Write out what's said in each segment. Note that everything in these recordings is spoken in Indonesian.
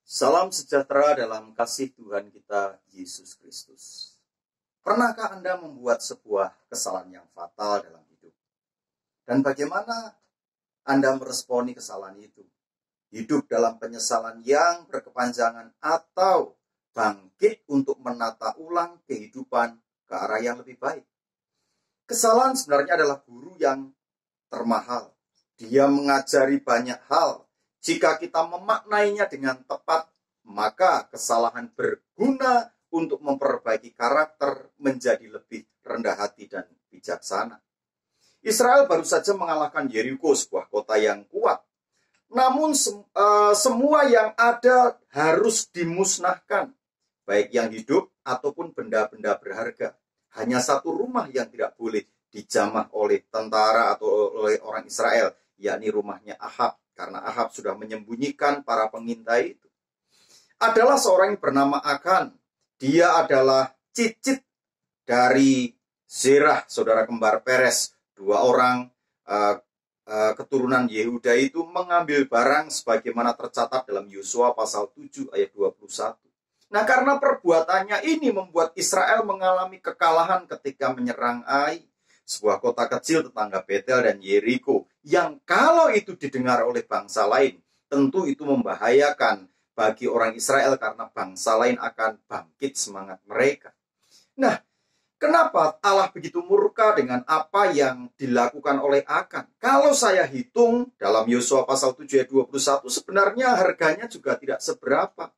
Salam sejahtera dalam kasih Tuhan kita, Yesus Kristus. Pernahkah Anda membuat sebuah kesalahan yang fatal dalam hidup? Dan bagaimana Anda meresponi kesalahan itu? Hidup dalam penyesalan yang berkepanjangan atau bangkit untuk menata ulang kehidupan ke arah yang lebih baik? Kesalahan sebenarnya adalah guru yang termahal. Dia mengajari banyak hal. Jika kita memaknainya dengan tepat, maka kesalahan berguna untuk memperbaiki karakter menjadi lebih rendah hati dan bijaksana. Israel baru saja mengalahkan Yeriko, sebuah kota yang kuat. Namun semua yang ada harus dimusnahkan, baik yang hidup ataupun benda-benda berharga. Hanya satu rumah yang tidak boleh dijamah oleh tentara atau oleh orang Israel, yakni rumahnya Ahab. Karena Ahab sudah menyembunyikan para pengintai itu. Adalah seorang yang bernama Akan. Dia adalah cicit dari Zerah, saudara kembar Peres. Dua orang keturunan Yehuda itu mengambil barang sebagaimana tercatat dalam Yosua pasal 7 ayat 21. Nah, karena perbuatannya ini membuat Israel mengalami kekalahan ketika menyerang Ai, sebuah kota kecil tetangga Betel dan Yeriko, yang kalau itu didengar oleh bangsa lain, tentu itu membahayakan bagi orang Israel karena bangsa lain akan bangkit semangat mereka. Nah, kenapa Allah begitu murka dengan apa yang dilakukan oleh Akan? Kalau saya hitung dalam Yosua pasal 7 ayat 21, sebenarnya harganya juga tidak seberapa.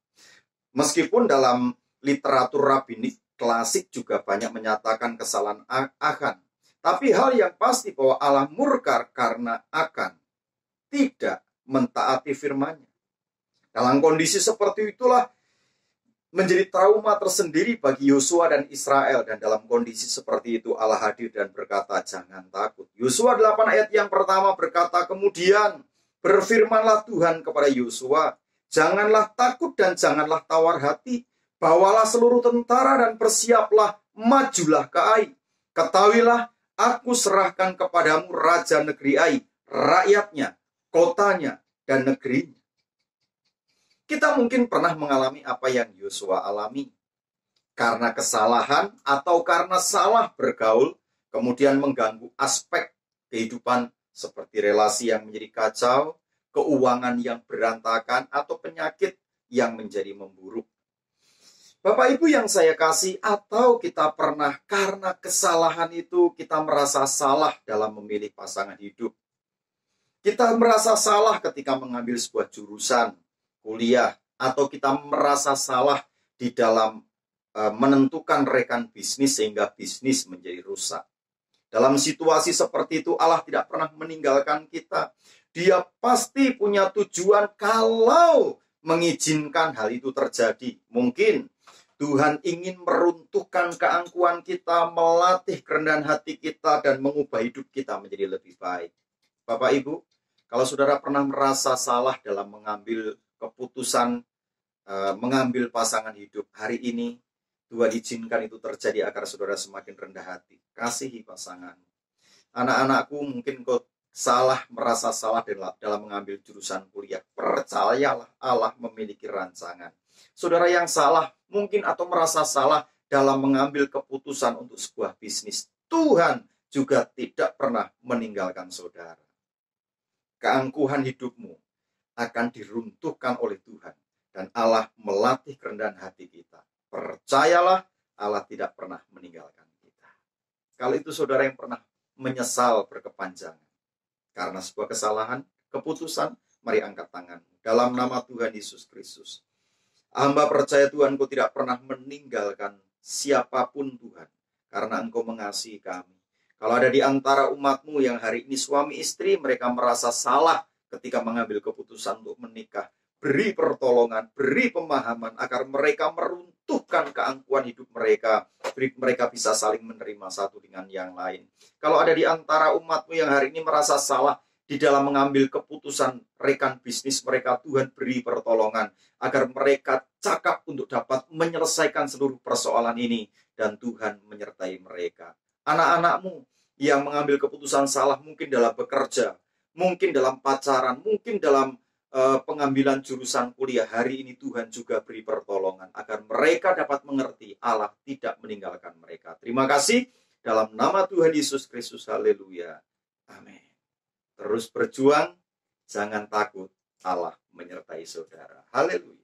Meskipun dalam literatur rabbinik klasik juga banyak menyatakan kesalahan Akan. Tapi hal yang pasti bahwa Allah murka karena Akan tidak mentaati firman-Nya. Dalam kondisi seperti itulah menjadi trauma tersendiri bagi Yosua dan Israel. Dan dalam kondisi seperti itu Allah hadir dan berkata, jangan takut. Yosua 8 ayat yang pertama berkata, kemudian berfirmanlah Tuhan kepada Yosua, janganlah takut dan janganlah tawar hati. Bawalah seluruh tentara dan bersiaplah, majulah ke Ai. Ketahuilah, aku serahkan kepadamu raja negeri Ai, rakyatnya, kotanya, dan negerinya. Kita mungkin pernah mengalami apa yang Yosua alami. Karena kesalahan atau karena salah bergaul, kemudian mengganggu aspek kehidupan seperti relasi yang menjadi kacau, keuangan yang berantakan, atau penyakit yang menjadi memburuk. Bapak Ibu yang saya kasih, atau kita pernah karena kesalahan itu kita merasa salah dalam memilih pasangan hidup. Kita merasa salah ketika mengambil sebuah jurusan, kuliah, atau kita merasa salah di dalam menentukan rekan bisnis sehingga bisnis menjadi rusak. Dalam situasi seperti itu Allah tidak pernah meninggalkan kita. Dia pasti punya tujuan kalau mengizinkan hal itu terjadi. Mungkin Tuhan ingin meruntuhkan keangkuhan kita, melatih kerendahan hati kita, dan mengubah hidup kita menjadi lebih baik. Bapak Ibu, kalau saudara pernah merasa salah dalam mengambil keputusan, mengambil pasangan hidup, hari ini Tuhan izinkan itu terjadi agar saudara semakin rendah hati. Kasihi pasangan. Anak-anakku, mungkin kau merasa salah dalam mengambil jurusan kuliah. Percayalah, Allah memiliki rancangan. Saudara yang salah mungkin atau merasa salah dalam mengambil keputusan untuk sebuah bisnis, Tuhan juga tidak pernah meninggalkan saudara. Keangkuhan hidupmu akan diruntuhkan oleh Tuhan, dan Allah melatih kerendahan hati kita. Percayalah, Allah tidak pernah meninggalkan kita. Kalau itu saudara yang pernah menyesal berkepanjangan karena sebuah kesalahan, keputusan, mari angkat tangan dalam nama Tuhan Yesus Kristus. Hamba percaya Tuhan, Engkau tidak pernah meninggalkan siapapun Tuhan, karena Engkau mengasihi kami. Kalau ada di antara umatmu yang hari ini suami istri, mereka merasa salah ketika mengambil keputusan untuk menikah, beri pertolongan, beri pemahaman agar mereka meruntuhkan keangkuhan hidup mereka, mereka bisa saling menerima satu dengan yang lain. Kalau ada di antara umatmu yang hari ini merasa salah di dalam mengambil keputusan rekan bisnis mereka, Tuhan beri pertolongan agar mereka cakap untuk dapat menyelesaikan seluruh persoalan ini, dan Tuhan menyertai mereka. Anak-anakmu yang mengambil keputusan salah mungkin dalam bekerja, mungkin dalam pacaran, mungkin dalam pengambilan jurusan kuliah hari ini, Tuhan juga beri pertolongan agar mereka dapat mengerti Allah tidak meninggalkan mereka. Terima kasih dalam nama Tuhan Yesus Kristus. Haleluya. Amin. Terus berjuang, jangan takut. Allah menyertai saudara. Haleluya.